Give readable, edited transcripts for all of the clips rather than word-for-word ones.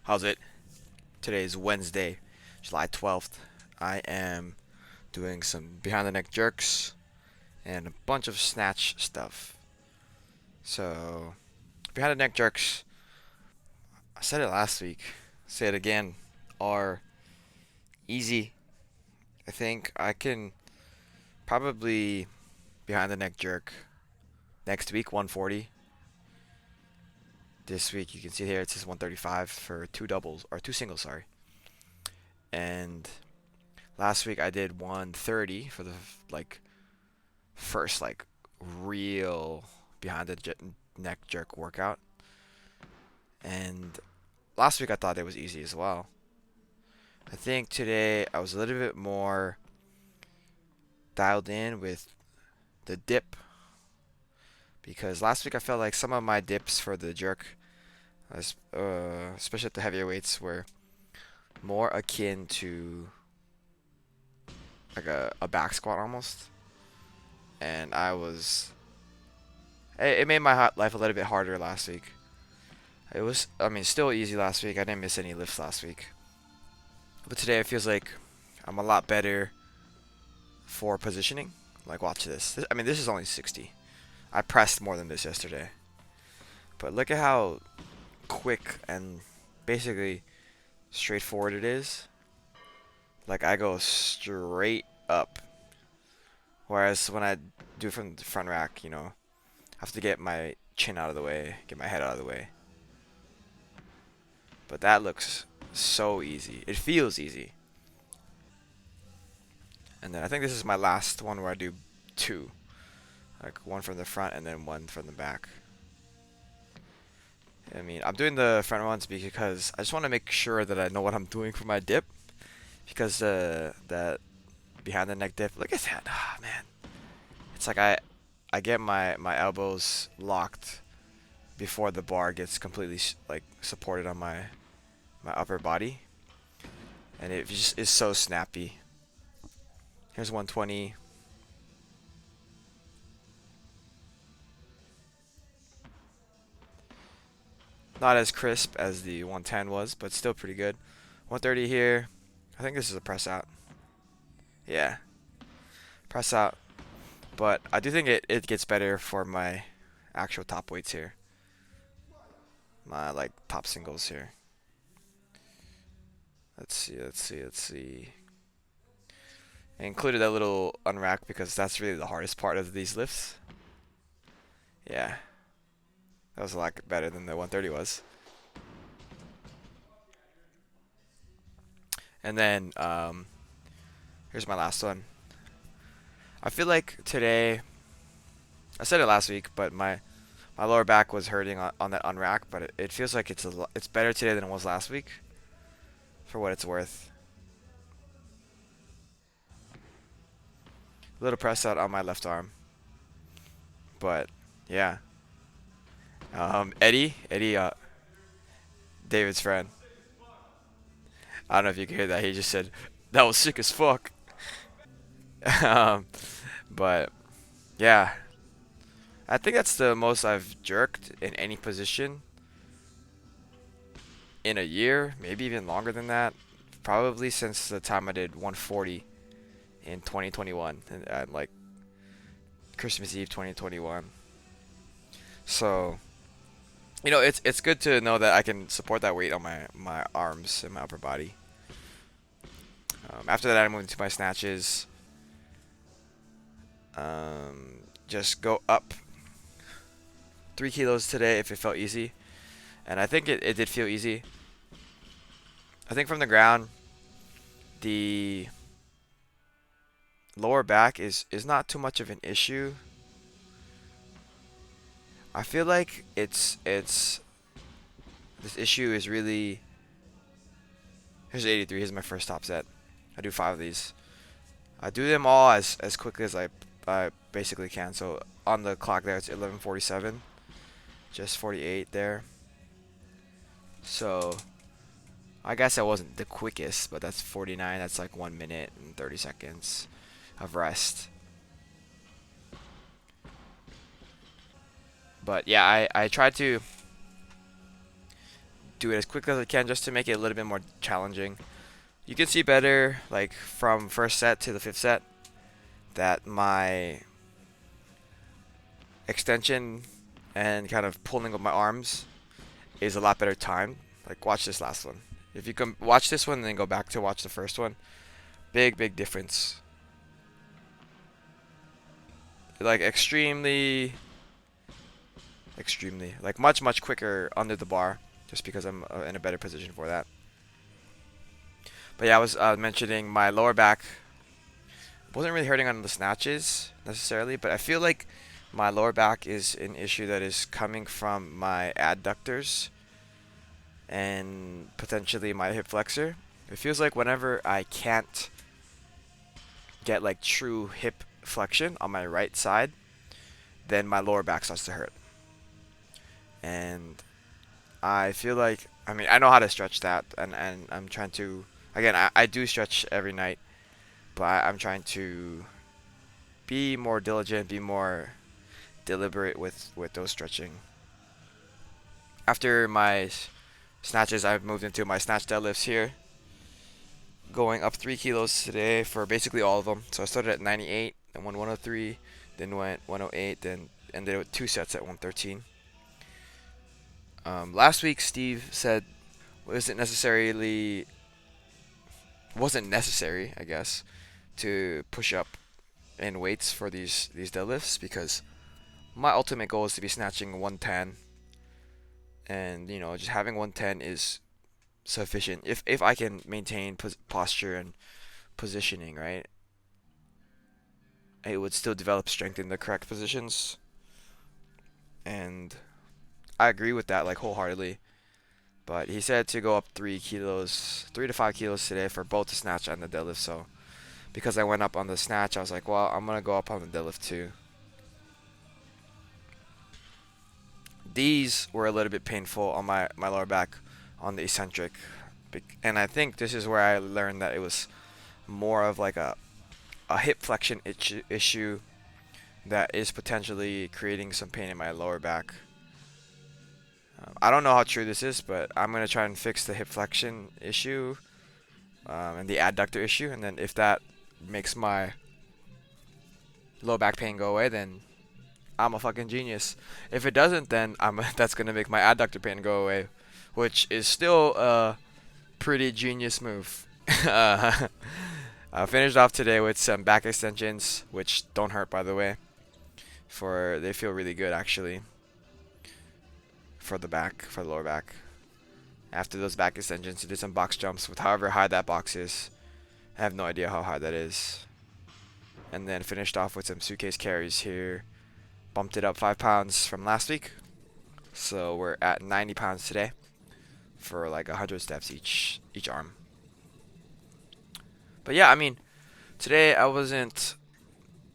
How's it? Today is Wednesday, July 12th. I am doing some behind the neck jerks and a bunch of snatch stuff. So, behind the neck jerks, I said it last week, say it again, are easy. I think I can probably behind the neck jerk next week 140. This week you can see here it says 135 for two doubles or two singles, sorry. And last week I did 130 for the like first real behind the neck jerk workout. And last week I thought it was easy as well. I think today I was a little bit more dialed in with the dip because last week I felt like some of my dips for the jerk, especially at the heavier weights, were more akin to like a back squat almost. And it made my life a little bit harder last week. It was, I mean, still easy last week. I didn't miss any lifts last week. But today it feels like I'm a lot better for positioning. Like, watch this. I mean, this is only 60. I pressed more than this yesterday. But look at how quick and basically straightforward it is. Like, I go straight up. Whereas when I do from the front rack, I have to get my chin out of the way, get my head out of the way. But that looks so easy. It feels easy. And then I think this is my last one where I do two. Like one from the front and then one from the back. I mean, I'm doing the front ones because I just want to make sure that I know what I'm doing for my dip. Because that behind the neck dip, look at that. Ah, man. It's like I get my elbows locked before the bar gets completely like supported on my upper body. And it just is so snappy. Here's 120. Not as crisp as the 110 was, but still pretty good. 130 here. I think this is a press out. Yeah, press out. But I do think it gets better for my actual top weights here. My like top singles here. Let's see. I included a little unrack because that's really the hardest part of these lifts. Yeah, that was a lot better than the 130 was. And then here's my last one. I feel like today, I said it last week, but my lower back was hurting on that unrack, but it feels like it's better today than it was last week, for what it's worth. A little press out on my left arm, but yeah. Eddie, David's friend. I don't know if you can hear that. He just said that was sick as fuck. um, but yeah, I think that's the most I've jerked in any position in a year, maybe even longer than that. Probably since the time I did 140 in 2021, and like Christmas Eve 2021. So, it's good to know that I can support that weight on my arms and my upper body. After that, I moved into my snatches. Just go up 3 kilos today if it felt easy, and I think it did feel easy. I think from the ground, the lower back is not too much of an issue. I feel like it's this issue is really. Here's 83. Here's my first top set. I do 5 of these. I do them all as quickly as I basically can. So on the clock there, it's 11:47, just 48 there. So I guess I wasn't the quickest, but that's 49. That's like 1 minute and 30 seconds of rest. But yeah, I tried to do it as quickly as I can just to make it a little bit more challenging. You can see better, like from first set to the fifth set, that my extension and kind of pulling of my arms is a lot better timed. Like watch this last one. If you can watch this one and then go back to watch the first one, big difference. Like extremely, like much quicker under the bar, just because I'm in a better position for that. But yeah, I was mentioning my lower back wasn't really hurting on the snatches necessarily, but I feel like my lower back is an issue that is coming from my adductors and potentially my hip flexor. It feels like whenever I can't get like true hip flexion on my right side, then my lower back starts to hurt. And I feel like, I mean, I know how to stretch that, and I'm trying to, again, I do stretch every night, but I'm trying to be more diligent, be more deliberate with those stretching. After my snatches, I've moved into my snatch deadlifts here, going up 3 kilos today for basically all of them. So I started at 98, then went 103, then went 108, then ended with 2 sets at 113. Last week, Steve said wasn't necessary, I guess, to push up in weights for these deadlifts, because my ultimate goal is to be snatching 110, and you know, just having 110 is sufficient if I can maintain posture and positioning, right? It would still develop strength in the correct positions, and I agree with that like wholeheartedly. But he said to go up 3 kilos, 3 to 5 kilos today for both the snatch and the deadlift. So because I went up on the snatch, I was like, well, I'm gonna go up on the deadlift too. These were a little bit painful on my lower back on the eccentric, and I think this is where I learned that it was more of like a hip flexion issue that is potentially creating some pain in my lower back. I don't know how true this is, but I'm gonna try and fix the hip flexion issue and the adductor issue, and then if that makes my low back pain go away, then I'm a fucking genius. If it doesn't, then that's gonna make my adductor pain go away, which is still a pretty genius move. I finished off today with some back extensions, which don't hurt, by the way. They feel really good actually. For the lower back. After those back extensions, I did some box jumps with however high that box is. I have no idea how high that is. And then finished off with some suitcase carries here. Bumped it up 5 pounds from last week. So we're at 90 pounds today for like 100 steps each arm. But yeah, I mean, today I wasn't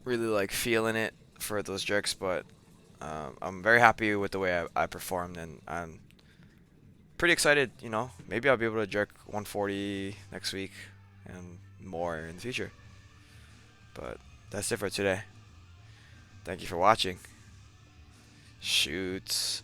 really like feeling it for those jerks, but I'm very happy with the way I performed, and I'm pretty excited. You know, maybe I'll be able to jerk 140 next week and more in the future. But that's it for today. Thank you for watching. Shoots.